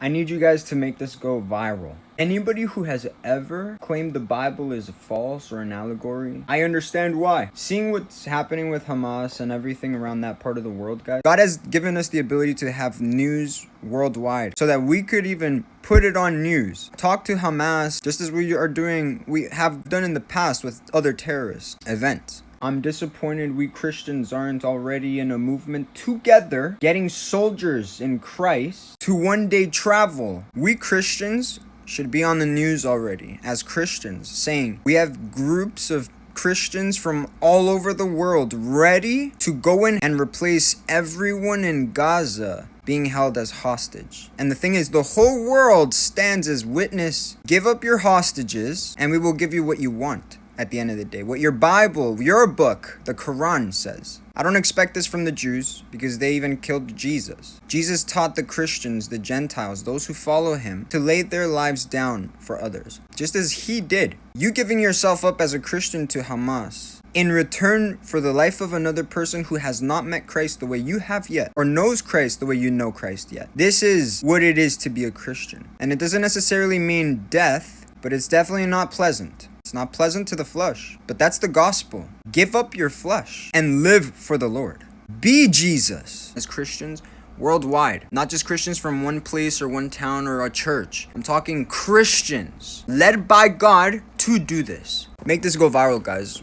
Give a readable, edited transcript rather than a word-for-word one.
I need you guys to make this go viral. Anybody who has ever claimed the Bible is false or an allegory, I understand why. Seeing what's happening with Hamas and everything around that part of the world, guys, God has given us the ability to have news worldwide so that we could even put it on news. Talk to Hamas just as we have done in the past with other terrorist events. I'm disappointed we Christians aren't already in a movement together, getting soldiers in Christ to one day travel. We Christians should be on the news already as Christians, saying we have groups of Christians from all over the world ready to go in and replace everyone in Gaza being held as hostage. And the thing is, the whole world stands as witness. Give up your hostages and we will give you what you want. At the end of the day, what your Bible, your book, the Quran says. I don't expect this from the Jews because they even killed Jesus. Jesus taught the Christians, the Gentiles, those who follow him, to lay their lives down for others, just as he did. You giving yourself up as a Christian to Hamas in return for the life of another person who has not met Christ the way you have yet, or knows Christ the way you know Christ yet. This is what it is to be a Christian. And it doesn't necessarily mean death, but it's definitely not pleasant. It's not pleasant to the flesh, but that's the gospel. Give up your flesh and live for the Lord. Be Jesus. As Christians worldwide, not just Christians from one place or one town or a church. I'm talking Christians led by God to do this. Make this go viral, guys.